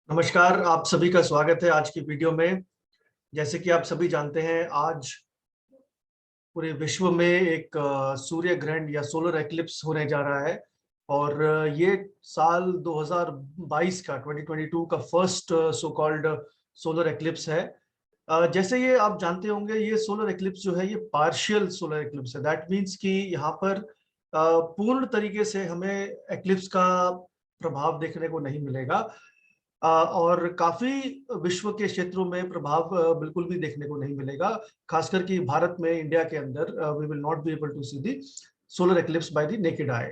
नमस्कार, आप सभी का स्वागत है आज की वीडियो में। जैसे कि आप सभी जानते हैं, आज पूरे विश्व में एक सूर्य ग्रहण या सोलर एक्लिप्स होने जा रहा है। और ये साल 2022 का 2022 का first so called solar eclipse है। जैसे ये आप जानते होंगे, ये सोलर एक्लिप्स जो है ये पार्शियल सोलर एक्लिप्स है। दैट मीन्स कि यहाँ पर पूर्ण तरीके से हमें एक्लिप्स का प्रभाव देखने को नहीं मिलेगा। और काफी विश्व के क्षेत्रों में प्रभाव बिल्कुल भी देखने को नहीं मिलेगा। खासकर कि भारत में, इंडिया के अंदर we will not be able to see the solar eclipse by the naked eye.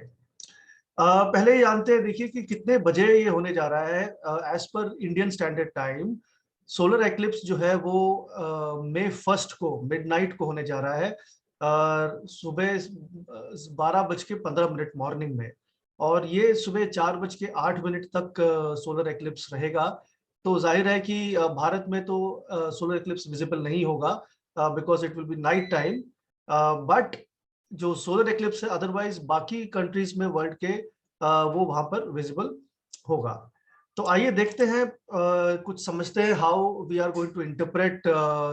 पहले ये जानते हैं, देखिए कि कितने बजे ये होने जा रहा है। As per Indian standard time solar eclipse जो है वो मई 1 को मिडनाइट को होने जा रहा है, सुबह 12:15 मॉर्निंग में। और ये सुबह 4:08 तक सोलर एक्लिप्स रहेगा। तो जाहिर है कि भारत में तो सोलर एक्लिप्स विजिबल नहीं होगा, because it will be night time. But जो सोलर एक्लिप्स है अदरवाइज बाकी कंट्रीज में वर्ल्ड के वो वहां पर विजिबल होगा। तो आइए देखते हैं, कुछ समझते हैं how we are going to interpret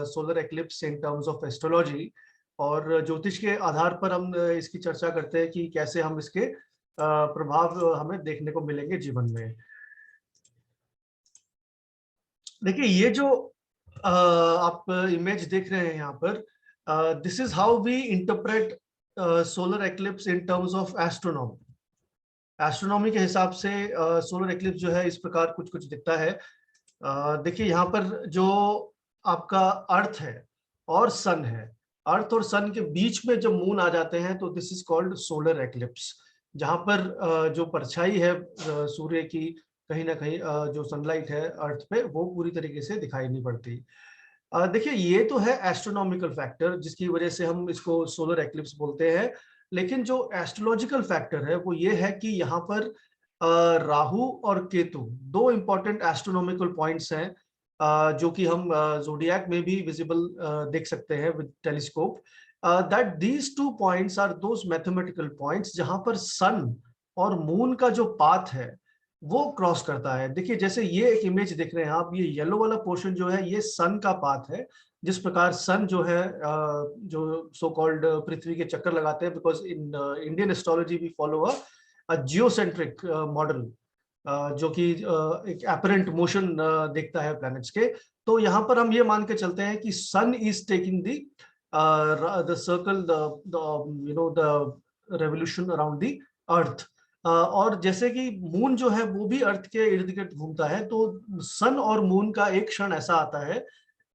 solar eclipse in terms of astrology. और ज्योतिष के आधार पर हम इसकी चर्चा करते हैं कि कैसे हम इसके प्रभाव हमें देखने को मिलेंगे जीवन में। देखिए, ये जो आप इमेज देख रहे हैं यहाँ पर, this is how we interpret solar eclipse in terms of astronomy. Astronomy के हिसाब से सोलर एक्लिप्स जो है इस प्रकार कुछ कुछ दिखता है। देखिए, यहाँ पर जो आपका अर्थ है और सन है, अर्थ और सन के बीच में जब मून आ जाते हैं तो this is called solar eclipse. जहाँ पर जो परछाई है सूर्य की, कहीं ना कहीं जो सनलाइट है अर्थ पे, वो पूरी तरीके से दिखाई नहीं पड़ती। देखिए, ये तो है एस्ट्रोनॉमिकल फैक्टर जिसकी वजह से हम इसको सोलर एक्लिप्स बोलते हैं। लेकिन जो एस्ट्रोलॉजिकल फैक्टर है वो ये है कि यहाँ पर राहु और केतु दो इंपॉर्टेंट एस्ट्रोनॉमिकल पॉइंट्स हैं, जो कि हम जोडियाक में भी विजिबल देख सकते हैं with telescope. That these two points are those mathematical points जहां पर सन और मून का जो पाथ है वो क्रॉस करता है। देखिए, जैसे ये एक इमेज देख रहे हैं आप, ये येलो वाला पोर्शन जो है ये सन का पाथ है। जिस प्रकार सन जो है जो सो कॉल्ड पृथ्वी के चक्कर लगाते हैं, because in Indian astrology we follow a geocentric model, जो कि एक एपरेंट मोशन देखता है प्लैनेट्स के। तो यहाँ पर हम ये मान के चलते हैं कि sun is taking the circle, the you know the revolution around the earth. और जैसे कि मून जो है वो भी अर्थ के इर्द गिर्द घूमता है, तो सन और मून का एक क्षण ऐसा आता है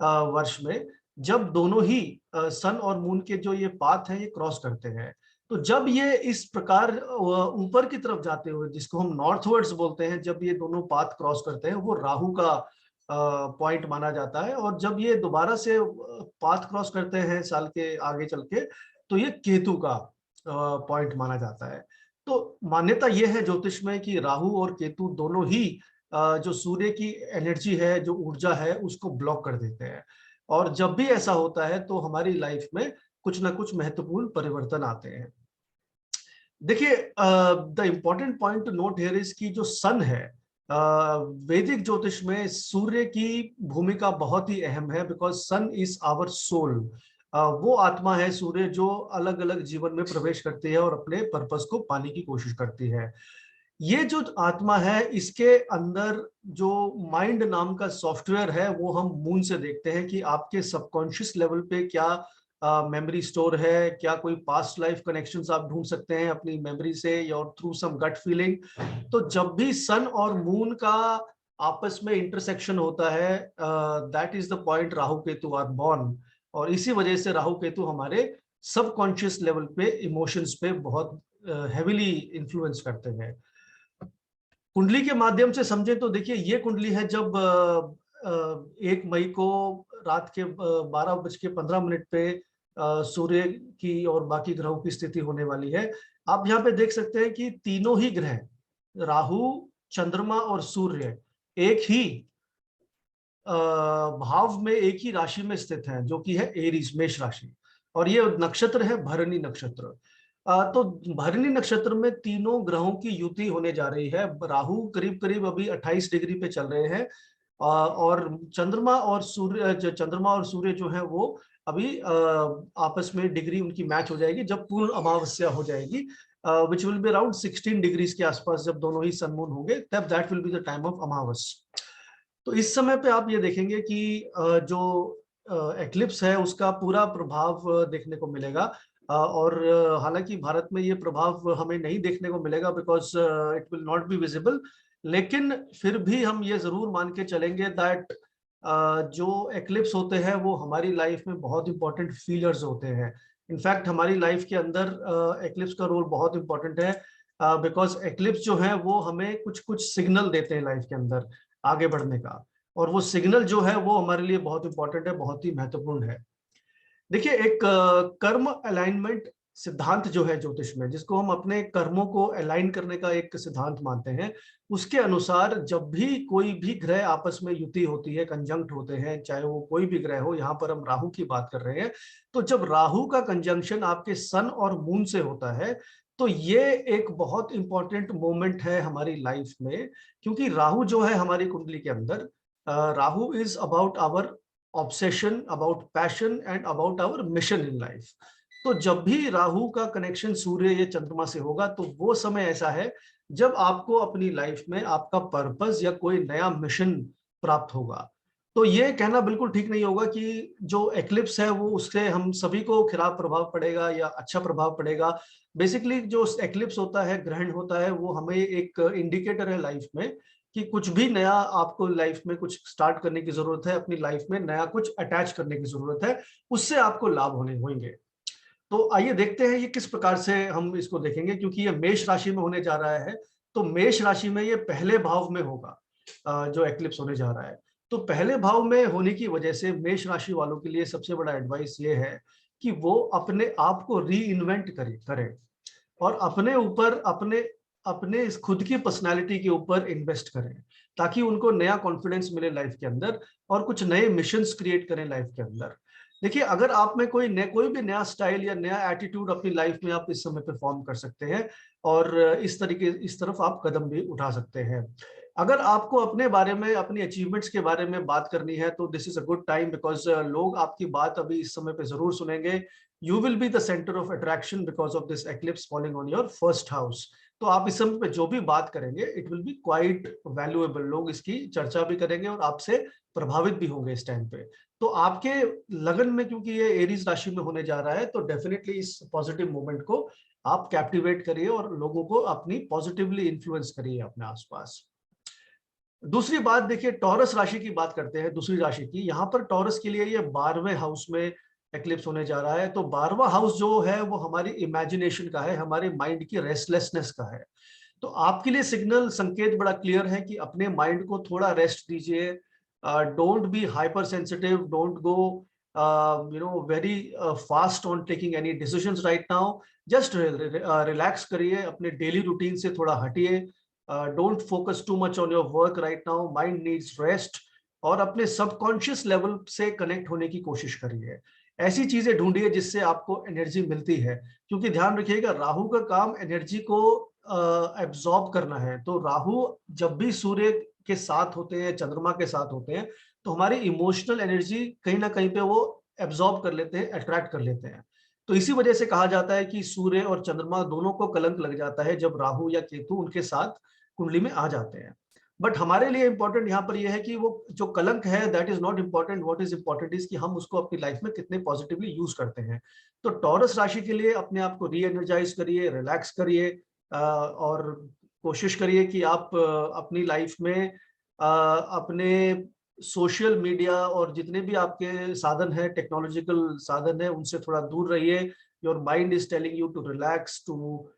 वर्ष में जब दोनों ही सन और मून के जो ये पाथ है ये क्रॉस करते हैं। तो जब ये इस प्रकार ऊपर की तरफ जाते हुए, जिसको हम नॉर्थवर्ड्स बोलते हैं, जब ये दोनों पाथ क्रॉस करते हैं वो राहु का पॉइंट माना जाता है। और जब ये दोबारा से पाथ क्रॉस करते हैं साल के आगे चल के, तो ये केतु का पॉइंट माना जाता है। तो मान्यता यह है ज्योतिष में कि राहु और केतु दोनों ही जो सूर्य की एनर्जी है, जो ऊर्जा है, उसको ब्लॉक कर देते हैं। और जब भी ऐसा होता है तो हमारी लाइफ में कुछ ना कुछ महत्वपूर्ण परिवर्तन आते हैं। देखिए, the important point two note here is कि जो सन है, वैदिक ज्योतिष में सूर्य की भूमिका बहुत ही अहम है, because sun is our soul. वो आत्मा है सूर्य जो अलग अलग जीवन में प्रवेश करती है और अपने पर्पस को पाने की कोशिश करती है। ये जो आत्मा है, इसके अंदर जो माइंड नाम का सॉफ्टवेयर है वो हम मून से देखते हैं कि आपके सबकॉन्शियस लेवल पे क्या मेमोरी स्टोर है, क्या कोई पास्ट लाइफ कनेक्शंस आप ढूंढ सकते हैं अपनी मेमोरी से या थ्रू सम गट फीलिंग। तो जब भी सन और मून का आपस में इंटरसेक्शन होता है, that is the point Rahu Ketu are born. और इसी वजह से राहु केतु हमारे सबकॉन्शियस लेवल पे इमोशंस पे बहुत हेविली इन्फ्लुएंस करते हैं। कुंडली के माध्यम से समझे तो देखिए, ये कुंडली है जब 1 मई को रात के 12:15 पे सूर्य की और बाकी ग्रहों की स्थिति होने वाली है। आप यहाँ पे देख सकते हैं कि तीनों ही ग्रह, राहु, चंद्रमा और सूर्य, एक ही भाव में, एक ही राशि में स्थित हैं, जो कि है एरीज, मेष राशि। और ये नक्षत्र है भरणी नक्षत्र। तो भरणी नक्षत्र में तीनों ग्रहों की युति होने जा रही है। राहु करीब करीब अभी 28 डिग्री पे चल रहे हैं, और चंद्रमा और सूर्य जो है वो अभी आपस में डिग्री उनकी मैच हो जाएगी जब पूर्ण अमावस्या हो जाएगी, which will be around 16 degrees के आसपास। जब दोनों ही सन मून होंगे तब that will be the time of अमावस। तो इस समय पे आप ये देखेंगे कि जो एक्लिप्स है उसका पूरा प्रभाव देखने को मिलेगा, और हालांकि भारत में ये प्रभाव हमें नहीं देखने को मिलेगा because it will not be visible, लेकिन फिर भी हम ये जरूर मान के चलेंगे दैट जो एक्लिप्स होते हैं वो हमारी लाइफ में बहुत इंपॉर्टेंट फीलर्स होते हैं। इनफैक्ट हमारी लाइफ के अंदर एक्लिप्स का रोल बहुत इंपॉर्टेंट है, बिकॉज एक्लिप्स जो है वो हमें कुछ कुछ सिग्नल देते हैं लाइफ के अंदर आगे बढ़ने का, और वो सिग्नल जो है वो हमारे लिए बहुत इंपॉर्टेंट है, बहुत ही महत्वपूर्ण है। देखिए, एक कर्म अलाइनमेंट सिद्धांत जो है ज्योतिष में, जिसको हम अपने कर्मों को अलाइन करने का एक सिद्धांत मानते हैं, उसके अनुसार जब भी कोई भी ग्रह आपस में युति होती है, कंजंक्ट होते हैं, चाहे वो कोई भी ग्रह हो, यहाँ पर हम राहु की बात कर रहे हैं, तो जब राहु का कंजंक्शन आपके सन और मून से होता है तो ये एक बहुत इंपॉर्टेंट मोमेंट है हमारी लाइफ में, क्योंकि राहु जो है हमारी कुंडली के अंदर, Rahu is about our obsession, about passion and about our mission in life. तो जब भी राहु का कनेक्शन सूर्य या चंद्रमा से होगा तो वो समय ऐसा है जब आपको अपनी लाइफ में आपका पर्पस या कोई नया मिशन प्राप्त होगा। तो ये कहना बिल्कुल ठीक नहीं होगा कि जो एक्लिप्स है वो उससे हम सभी को खराब प्रभाव पड़ेगा या अच्छा प्रभाव पड़ेगा। बेसिकली जो एक्लिप्स होता है, ग्रहण होता है, वो हमें एक इंडिकेटर है लाइफ में कि कुछ भी नया आपको लाइफ में कुछ स्टार्ट करने की जरूरत है, अपनी लाइफ में नया कुछ अटैच करने की जरूरत है, उससे आपको लाभ होने होंगे। तो आइए देखते हैं ये किस प्रकार से हम इसको देखेंगे, क्योंकि ये मेष राशि में होने जा रहा है। तो मेष राशि में ये पहले भाव में होगा जो एक्लिप्स होने जा रहा है। तो पहले भाव में होने की वजह से मेष राशि वालों के लिए सबसे बड़ा एडवाइस ये है कि वो अपने आप को री इन्वेंट करें और अपने ऊपर, अपने अपने इस खुद की पर्सनालिटी के ऊपर इन्वेस्ट करें, ताकि उनको नया कॉन्फिडेंस मिले लाइफ के अंदर और कुछ नए मिशंस क्रिएट करें लाइफ के अंदर। देखिए, अगर आप में कोई भी नया स्टाइल या नया एटीट्यूड अपनी लाइफ में आप इस समय पे फॉर्म कर सकते हैं, और इस तरफ आप कदम भी उठा सकते हैं। अगर आपको अपने बारे में, अपनी अचीवमेंट्स के बारे में बात करनी है तो this is a good time, because लोग आपकी बात अभी इस समय पे जरूर सुनेंगे। You will be the centre of attraction because of this eclipse falling on your first house. तो आप इस समय पे जो भी बात करेंगे it will be quite valuable, लोग इसकी चर्चा भी करेंगे और आपसे प्रभावित भी होंगे इस टाइम पे। तो आपके लगन में, क्योंकि ये एरीज राशि में होने जा रहा है, तो डेफिनेटली इस पॉजिटिव मोमेंट को आप कैप्टिवेट करिए और लोगों को अपनी पॉजिटिवली इन्फ्लुएंस करिए अपने आसपास। दूसरी बात देखिए, टॉरस राशि की बात करते हैं, दूसरी राशि की। यहाँ पर टॉरस के लिए ये 12वें हाउस में एक्लिप्स होने जा रहा है। तो 12वां हाउस जो है वो हमारी इमेजिनेशन का है, हमारे माइंड की रेस्टलेसनेस का है। तो आपके लिए सिग्नल, संकेत बड़ा क्लियर है कि अपने माइंड को थोड़ा रेस्ट दीजिए। Don't be hyper sensitive, don't go very fast on taking any decisions right now. Just relax करिए, अपने डेली रूटीन से थोड़ा हटिए। Don't focus too much on your work right now, mind needs rest. और अपने subconscious level से connect होने की कोशिश करिए। ऐसी चीजें ढूंढिए जिससे आपको एनर्जी मिलती है, क्योंकि ध्यान रखिएगा राहु का काम एनर्जी को एब्जॉर्ब करना है। तो राहु जब भी सूर्य के साथ होते हैं, चंद्रमा के साथ होते हैं, तो हमारी इमोशनल एनर्जी कहीं ना कहीं पे वो एब्जॉर्ब कर लेते हैं, अट्रैक्ट कर लेते हैं। तो इसी वजह से कहा जाता है कि सूर्य और चंद्रमा दोनों को कलंक लग जाता है जब राहु या केतु उनके साथ कुंडली में आ जाते हैं। बट हमारे लिए इंपॉर्टेंट यहाँ पर यह है कि वो जो कलंक है that is not important, what is important is कि हम उसको अपनी लाइफ में कितने पॉजिटिवली यूज करते हैं। तो टॉरस राशि के लिए अपने आप को री एनर्जाइज करिए, रिलैक्स करिए, और कोशिश करिए कि आप अपनी लाइफ में अपने सोशल मीडिया और जितने भी आपके साधन है, टेक्नोलॉजिकल साधन है, उनसे थोड़ा दूर रहिए। Your mind is telling you to relax, to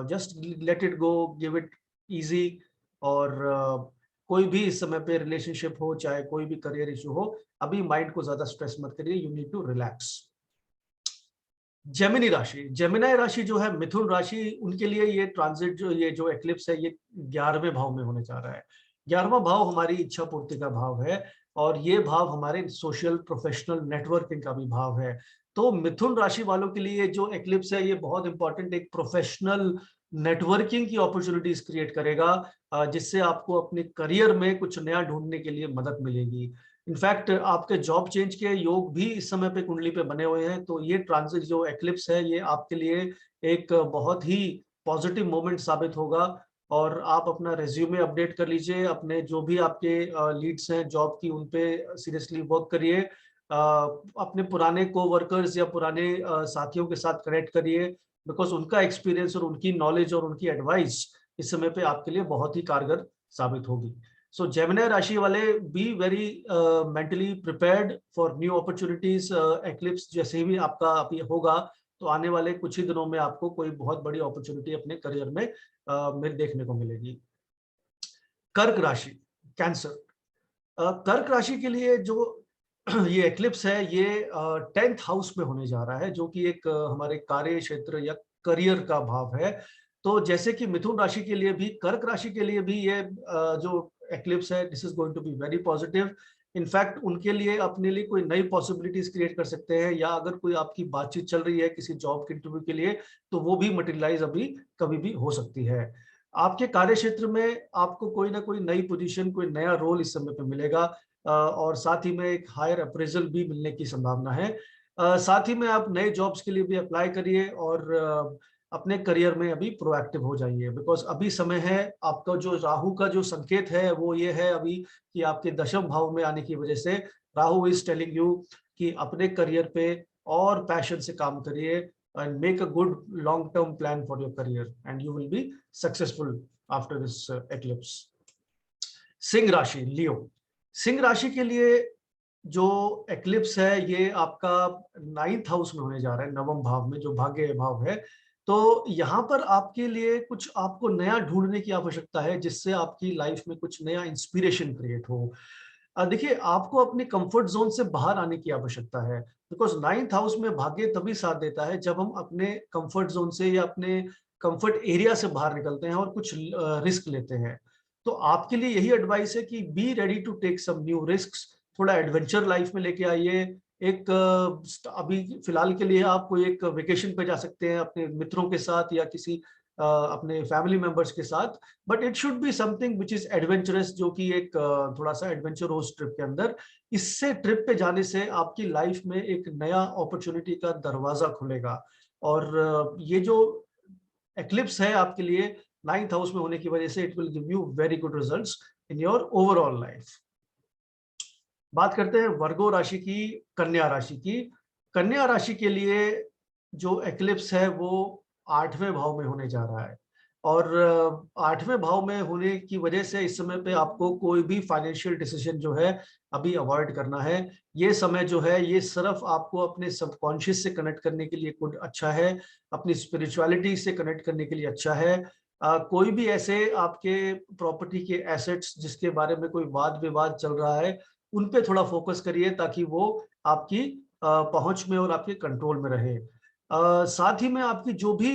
just let it go, give it easy. और कोई भी इस समय पे रिलेशनशिप हो, चाहे कोई भी करियर इशू हो, अभी माइंड को ज्यादा स्ट्रेस मत करिए, you need to relax. Gemini राशि, जेमिनाई राशि जो है, मिथुन राशि, उनके लिए ये ट्रांजिट, ये जो एक्लिप्स है, ये 11वें भाव में होने जा रहा है। 11वां भाव हमारी इच्छा पूर्ति का भाव है और ये भाव हमारे सोशल प्रोफेशनल नेटवर्किंग का भी भाव है। तो मिथुन राशि वालों के लिए जो एक्लिप्स है ये बहुत इंपॉर्टेंट एक प्रोफेशनल नेटवर्किंग की अपॉर्चुनिटीज क्रिएट करेगा, जिससे आपको अपने करियर में कुछ नया ढूंढने के लिए मदद मिलेगी। इनफैक्ट आपके जॉब चेंज के योग भी इस समय पे कुंडली पे बने हुए हैं, तो ये ट्रांजिट जो एक्लिप्स है ये आपके लिए एक बहुत ही पॉजिटिव मोमेंट साबित होगा। और आप अपना रेज्यूमे अपडेट कर लीजिए, अपने जो भी आपके लीड्स हैं जॉब की उन पे सीरियसली वर्क करिए, अपने पुराने कोवर्कर्स या पुराने साथियों के साथ कनेक्ट करिए, बिकॉज उनका एक्सपीरियंस और उनकी नॉलेज और उनकी एडवाइस इस समय पे आपके लिए बहुत ही कारगर साबित होगी। सो जेमिनी राशि वाले be very mentally prepared for new opportunities. Eclipse जैसे ही आपका अभी होगा तो आने वाले कुछ ही दिनों में आपको कोई बहुत बड़ी अपॉर्चुनिटी अपने करियर में देखने को मिलेगी। कर्क राशि, कैंसर। कर्क राशि के लिए जो ये एक्लिप्स है ये 10th हाउस में होने जा रहा है, जो कि एक हमारे कार्य क्षेत्र या करियर का भाव है। तो जैसे कि मिथुन राशि के लिए भी कर्क राशि के लिए भी ये जो एक्लिप्स है this is going to be very positive. In fact उनके लिए अपने लिए कोई नई पॉसिबिलिटीज क्रिएट कर सकते हैं, या अगर कोई आपकी बातचीत चल रही है किसी जॉब के इंटरव्यू के लिए तो वो भी मटेरियलाइज अभी कभी भी हो सकती है। आपके कार्य क्षेत्र में आपको कोई ना कोई नई पोजीशन, कोई नया रोल इस समय पे मिलेगा, और साथ ही में एक हायर अप्रेजल भी मिलने की संभावना है। साथ ही में आप नए जॉब्स के लिए भी अप्लाई करिए और अपने करियर में अभी प्रोएक्टिव हो जाइए, बिकॉज अभी समय है। आपका जो राहु का जो संकेत है वो ये है अभी कि आपके दशम भाव में आने की वजह से राहु इज टेलिंग यू कि अपने करियर पे और पैशन से काम करिए and make a good long term plan for your career and you will be successful after this eclipse. Singh राशि, लियो। सिंह राशि के लिए जो एक्लिप्स है ये आपका 9th हाउस में होने जा रहा है, नवम भाव में जो भाग्य भाव है। तो यहाँ पर आपके लिए कुछ आपको नया ढूंढने की आवश्यकता है, जिससे आपकी लाइफ में कुछ नया इंस्पिरेशन क्रिएट हो। देखिए आपको अपने कंफर्ट जोन से बाहर आने की आवश्यकता है, बिकॉज 9th हाउस में भाग्य तभी साथ देता है जब हम अपने कंफर्ट जोन से या अपने कंफर्ट एरिया से बाहर निकलते हैं और कुछ रिस्क लेते हैं। तो आपके लिए यही एडवाइस है कि be ready to take some new risk, थोड़ा एडवेंचर लाइफ में लेके आइए। एक अभी फिलहाल के लिए आप कोई एक वेकेशन पे जा सकते हैं अपने मित्रों के साथ या किसी अपने फैमिली मेंबर्स के साथ, but it should be something which is adventurous, जो कि एक थोड़ा सा एडवेंचरस ट्रिप के अंदर। इससे ट्रिप पे जाने से आपकी लाइफ में एक नया अपॉर्चुनिटी का दरवाजा खुलेगा। और ये जो एक्लिप्स है आपके लिए 9th हाउस में होने की वजह से it will give you very good results in your overall life. बात करते हैं वर्गो राशि की, कन्या राशि की। कन्या राशि के लिए जो एक्लिप्स है वो 8वें भाव में होने जा रहा है, और 8वें भाव में होने की वजह से इस समय पे आपको कोई भी फाइनेंशियल डिसीजन जो है अभी अवॉइड करना है। ये समय जो है ये सिर्फ आपको अपने सबकॉन्शियस से कनेक्ट करने के लिए कुछ अच्छा है, अपनी स्पिरिचुअलिटी से कनेक्ट करने के लिए अच्छा है। कोई भी ऐसे आपके प्रॉपर्टी के एसेट्स जिसके बारे में कोई वाद विवाद चल रहा है उन पे थोड़ा फोकस करिए, ताकि वो आपकी पहुंच में और आपके कंट्रोल में रहे। साथ ही में आपकी जो भी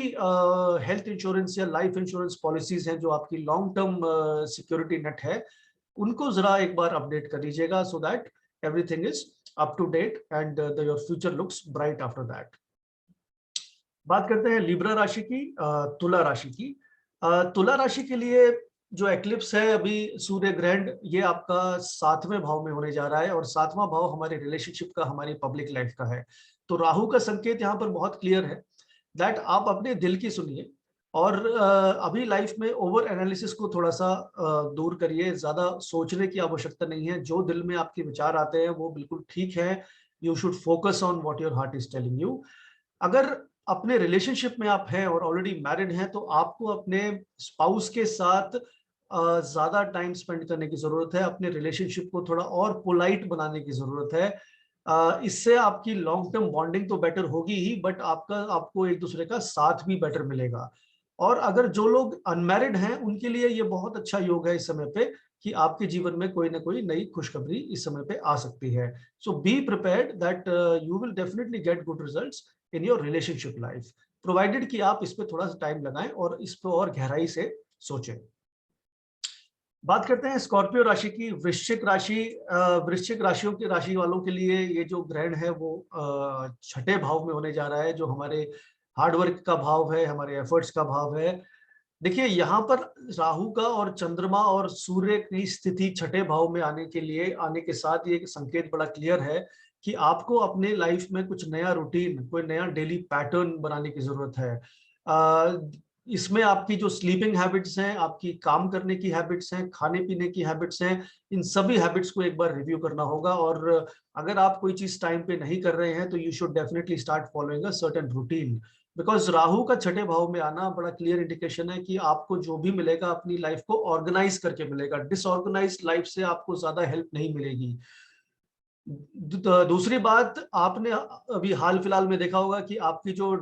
हेल्थ इंश्योरेंस या लाइफ इंश्योरेंस पॉलिसीज हैं जो आपकी लॉन्ग टर्म सिक्योरिटी नेट है, उनको जरा एक बार अपडेट कर लीजिएगा, so that everything is up to date and your future looks bright after that. बात करते हैं लिब्रा राशि की, तुला राशि की। तुला राशि के लिए जो एक्लिप्स है अभी सूर्य ग्रहण ये आपका 7वें भाव में होने जा रहा है, और 7वां भाव हमारे रिलेशनशिप का, हमारी पब्लिक लाइफ का है। तो राहु का संकेत यहाँ पर बहुत क्लियर है दैट आप अपने दिल की सुनिए, और अभी लाइफ में ओवर एनालिसिस को थोड़ा सा दूर करिए। ज्यादा सोचने की आवश्यकता नहीं है, जो दिल में आपके विचार आते हैं वो बिल्कुल ठीक है। You should focus on what your heart is telling you. अगर अपने रिलेशनशिप में आप हैं और ऑलरेडी मैरिड हैं तो आपको अपने स्पाउस के साथ ज्यादा टाइम स्पेंड करने की जरूरत है, अपने रिलेशनशिप को थोड़ा और पोलाइट बनाने की जरूरत है। इससे आपकी लॉन्ग टर्म बॉन्डिंग तो बेटर होगी ही, बट आपको एक दूसरे का साथ भी बेटर मिलेगा। और अगर जो लोग अनमैरिड हैं उनके लिए ये बहुत अच्छा योग है इस समय पे, कि आपके जीवन में कोई ना कोई नई खुशखबरी इस समय पे आ सकती है। So be prepared that you will definitely get good results in your relationship life, provided कि आप इस पे थोड़ा सा टाइम लगाएं और इस पे और गहराई से सोचें। बात करते हैं स्कॉर्पियो राशि की। वृश्चिक राशि, वृश्चिक राशियों की राशि वालों के लिए ये जो ग्रहण है वो छठे भाव में होने जा रहा है, जो हमारे हार्डवर्क का भाव है, हमारे एफर्ट्स का भाव है। देखिए यहाँ पर राहु का और चंद्रमा और सूर्य की स्थिति छठे भाव में आने के लिए, आने के साथ ये संकेत बड़ा क्लियर है कि आपको अपने लाइफ में कुछ नया रूटीन, कोई नया डेली पैटर्न बनाने की जरूरत है। इसमें आपकी जो स्लीपिंग हैबिट्स हैं, आपकी काम करने की हैबिट्स हैं, खाने पीने की हैबिट्स हैं, इन सभी हैबिट्स को एक बार रिव्यू करना होगा। और अगर आप कोई चीज टाइम पे नहीं कर रहे हैं तो you should definitely start following a certain routine. Because Rahu का छठे भाव में आना बड़ा क्लियर इंडिकेशन है कि आपको जो भी मिलेगा अपनी लाइफ को ऑर्गेनाइज करके मिलेगा। डिसऑर्गेनाइज लाइफ से आपको ज्यादा हेल्प नहीं मिलेगी। दूसरी बात, आपने अभी हाल फिलहाल में देखा होगा कि आपकी जो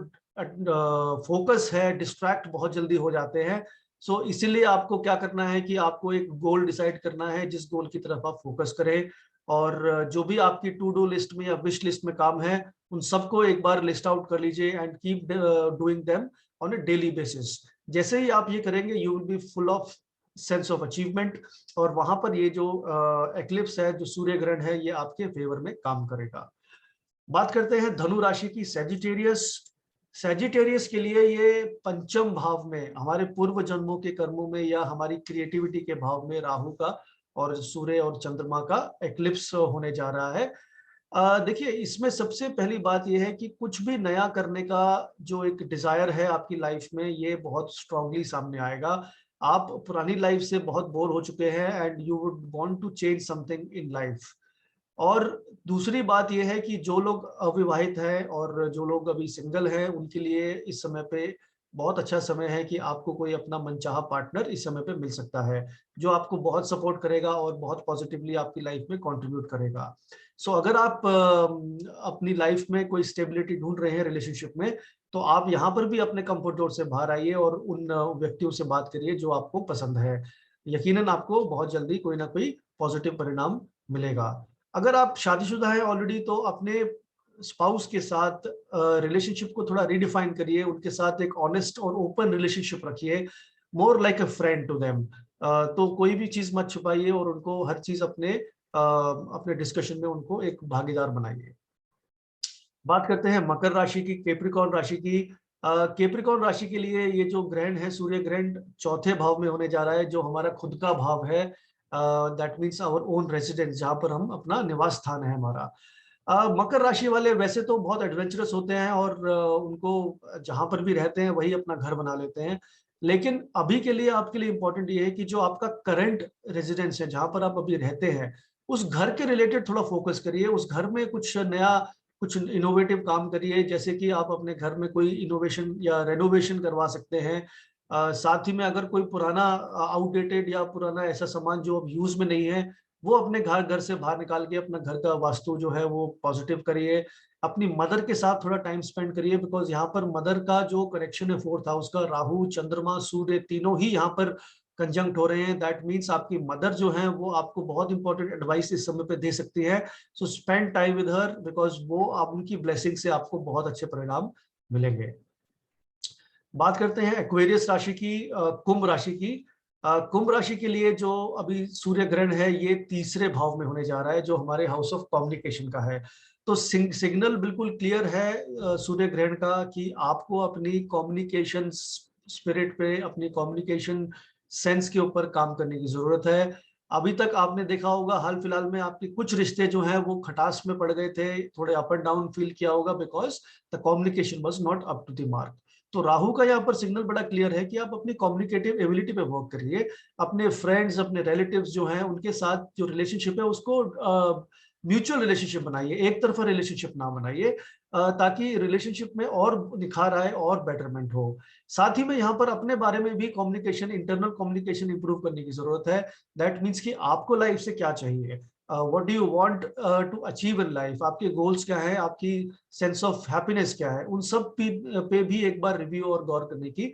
फोकस है, डिस्ट्रैक्ट बहुत जल्दी हो जाते हैं। सो इसीलिए आपको क्या करना है कि आपको एक गोल डिसाइड करना है, जिस गोल की तरफ आप फोकस करें। और जो भी आपकी टू डू लिस्ट में या विश लिस्ट में काम है, उन सबको एक बार लिस्ट आउट कर लीजिए and keep doing them on a daily basis. जैसे ही आप ये करेंगे, you will be full of sense of achievement, और वहां पर ये जो एक्लिप्स है, जो सूर्य ग्रहण है, ये आपके फेवर में काम करेगा। बात करते हैं धनु राशि की, सेजिटेरियस। सेजिटेरियस के लिए ये पंचम भाव में, हमारे पूर्व जन्मों के कर्मों में या हमारी क्रिएटिविटी के भाव में राहु का और सूर्य और चंद्रमा का एक्लिप्स होने जा रहा है। देखिए इसमें सबसे पहली बात यह है कि कुछ भी नया करने का जो एक डिजायर है आपकी लाइफ में, ये बहुत स्ट्रांगली सामने आएगा। आप पुरानी लाइफ से बहुत बोर हो चुके हैं and you would want to change something in life. और दूसरी बात यह है कि जो लोग अविवाहित हैं और जो लोग अभी सिंगल हैं, उनके लिए इस समय पे बहुत अच्छा समय है कि आपको कोई अपना मनचाहा पार्टनर इस समय पे मिल सकता है, जो आपको बहुत सपोर्ट करेगा और बहुत पॉजिटिवली आपकी लाइफ में कंट्रीब्यूट करेगा। सो अगर आप अपनी लाइफ में कोई स्टेबिलिटी ढूंढ रहे हैं रिलेशनशिप में, तो आप यहाँ पर भी अपने कंफर्ट जोन से बाहर आइए और उन व्यक्तियों से बात करिए जो आपको पसंद है। यकीनन आपको बहुत जल्दी कोई ना कोई पॉजिटिव परिणाम मिलेगा। अगर आप शादीशुदा हैं ऑलरेडी, तो अपने स्पाउस के साथ रिलेशनशिप को थोड़ा रिडिफाइन करिए, उनके साथ एक ऑनेस्ट और ओपन रिलेशनशिप रखिए, more like a friend to them. तो कोई भी चीज मत छुपाइए और उनको हर चीज अपने डिस्कशन में उनको एक भागीदार बनाइए। बात करते हैं मकर राशि की, कैप्रिकॉर्न राशि की। कैप्रिकॉर्न राशि के लिए ये जो ग्रहण है, सूर्य ग्रहण, चौथे भाव में होने जा रहा है, जो हमारा खुद का भाव है। That means our own residence, जहां पर हम अपना निवास स्थान है हमारा। मकर राशि वाले वैसे तो बहुत एडवेंचरस होते हैं और उनको जहां पर भी रहते हैं वही अपना घर बना लेते हैं। लेकिन अभी के लिए आपके लिए इंपॉर्टेंट ये है कि जो आपका करंट रेजिडेंस है, जहां पर आप अभी रहते हैं, उस घर के रिलेटेड थोड़ा फोकस करिए। उस घर में कुछ नया, कुछ इनोवेटिव काम करिए। जैसे कि आप अपने घर में कोई इनोवेशन या रेनोवेशन करवा सकते हैं। साथ ही में अगर कोई पुराना आउटडेटेड या पुराना ऐसा सामान जो अब यूज में नहीं है, वो अपने घर घर से बाहर निकाल के अपना घर का वास्तु जो है वो पॉजिटिव करिए। अपनी मदर के साथ थोड़ा टाइम स्पेंड करिए, बिकॉज यहाँ पर मदर का जो कनेक्शन है फोर्थ हाउस का, राहु चंद्रमा सूर्य तीनों ही यहाँ पर कंजंक्ट हो रहे हैं। दैट मीन्स आपकी मदर जो है वो आपको बहुत इंपॉर्टेंट एडवाइस इस समय पे दे सकती है। So spend time with her, because वो आप उनकी ब्लेसिंग से आपको बहुत अच्छे परिणाम मिलेंगे। बात करते हैं एक्वेरियस राशि की, कुंभ राशि की। कुंभ राशि के लिए जो अभी सूर्य ग्रहण है, ये तीसरे भाव में होने जा रहा है, जो हमारे हाउस ऑफ कम्युनिकेशन का है। तो सिग्नल बिल्कुल क्लियर है सूर्य ग्रहण का कि आपको अपनी कम्युनिकेशन स्पिरिट पे, अपनी कम्युनिकेशन सेंस के ऊपर काम करने की जरूरत है। अभी तक आपने देखा होगा हाल फिलहाल में आपके कुछ रिश्ते जो हैं वो खटास में पड़ गए थे, थोड़े अप एंड डाउन फील किया होगा, because the communication was not up to the mark. तो राहु का यहाँ पर सिग्नल बड़ा क्लियर है कि आप अपनी कम्युनिकेटिव एबिलिटी पे वर्क करिए। अपने फ्रेंड्स, अपने रिलेटिव्स जो हैं, उनके साथ जो रिलेशनशिप है उसको म्यूचुअल रिलेशनशिप बनाइए, एक तरफा रिलेशनशिप ना बनाइए, ताकि रिलेशनशिप में और निखार आए और बेटरमेंट हो। साथ ही में यहाँ पर अपने बारे में भी कम्युनिकेशन, इंटरनल कम्युनिकेशन इंप्रूव करने की जरूरत है। दैट मीन्स कि आपको लाइफ से क्या चाहिए, what do you want to achieve in life, आपके गोल्स क्या है, आपकी सेंस ऑफ हैप्पीनेस क्या है, उन सब पे भी एक बार रिव्यू और गौर करने की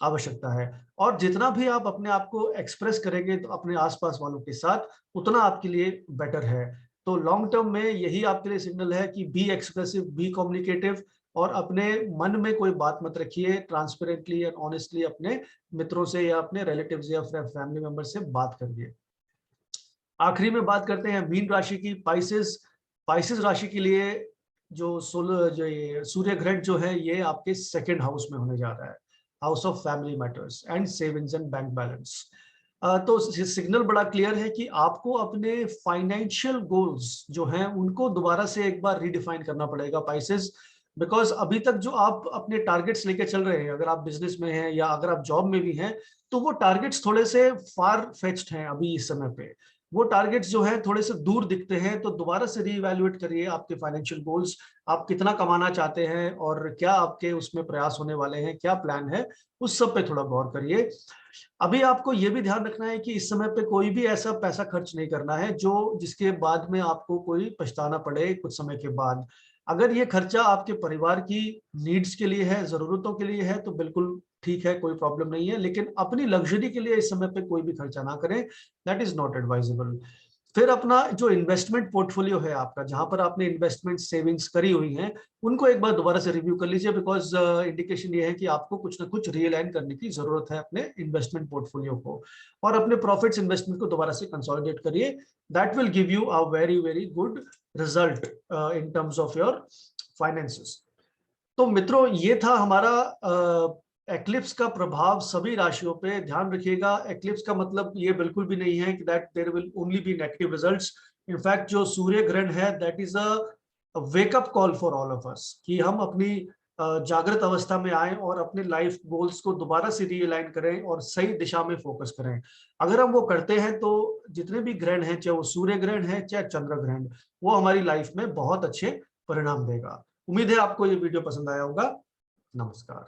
आवश्यकता है। और जितना भी आप अपने आप को एक्सप्रेस करेंगे तो अपने आसपास वालों के साथ, उतना आपके लिए बेटर है। तो लॉन्ग टर्म में यही आपके लिए सिग्नल है कि बी एक्सप्रेसिव, बी कम्युनिकेटिव, और अपने मन में कोई बात मत रखिए, ट्रांसपेरेंटली एंड ऑनेस्टली अपने मित्रों से या अपने रिलेटिव्स या फैमिली मेंबर से बात करिए। आखिरी में बात करते हैं मीन राशि की, पाइसेस। पाइसेस राशि के लिए जो ये सूर्य ग्रहण जो है ये आपके सेकंड हाउस में होने जा रहा है, house of family matters and savings and bank balance. तो सिग्नल बड़ा क्लियर है कि आपको अपने फाइनेंशियल गोल्स जो हैं उनको दोबारा से एक बार रीडिफाइन करना पड़ेगा पाइसेस, बिकॉज अभी तक जो आप अपने टारगेट्स लेके चल रहे हैं, अगर आप बिजनेस में हैं या अगर आप जॉब में भी हैं, तो वो टारगेट्स थोड़े से फार फेच्ड हैं अभी इस समय पे। वो टारगेट्स जो है थोड़े से दूर दिखते हैं, तो दोबारा से रीइवैल्यूएट करिए आपके फाइनेंशियल गोल्स। आप कितना कमाना चाहते हैं और क्या आपके उसमें प्रयास होने वाले हैं, क्या प्लान है, उस सब पे थोड़ा गौर करिए। अभी आपको ये भी ध्यान रखना है कि इस समय पे कोई भी ऐसा पैसा खर्च नहीं करना है जो जिसके बाद में आपको कोई पछताना पड़े कुछ समय के बाद। अगर ये खर्चा आपके परिवार की नीड्स के लिए है, जरूरतों के लिए है, तो बिल्कुल ठीक है, कोई प्रॉब्लम नहीं है, लेकिन अपनी लग्जरी के लिए इस समय पे कोई भी खर्चा ना करें, दैट इज नॉट एडवाइजेबल। फिर अपना जो इन्वेस्टमेंट पोर्टफोलियो है आपका, जहां पर आपने इन्वेस्टमेंट सेविंग्स करी हुई हैं, उनको एक बार दोबारा से रिव्यू कर लीजिए, बिकॉज इंडिकेशन ये है कि आपको कुछ ना कुछ रियलाइन करने की जरूरत है अपने इन्वेस्टमेंट पोर्टफोलियो को, और अपने प्रॉफिट्स इन्वेस्टमेंट को दोबारा से कंसोलिडेट करिए। That will give you a very very good result in terms of your finances. तो मित्रों, ये था हमारा एक्लिप्स का प्रभाव सभी राशियों पे। ध्यान रखिएगा, एक्लिप्स का मतलब ये बिल्कुल भी नहीं है कि that there will only be negative results. In fact जो सूर्य ग्रहण है that is a wake up call for all of us, कि हम अपनी जागृत अवस्था में आए और अपने लाइफ गोल्स को दोबारा से रीअलाइन करें और सही दिशा में फोकस करें। अगर हम वो करते हैं तो जितने भी ग्रहण हैं, चाहे वो सूर्य ग्रहण है चाहे चंद्र ग्रहण, वो हमारी लाइफ में बहुत अच्छे परिणाम देगा। उम्मीद है आपको ये वीडियो पसंद आया होगा। नमस्कार।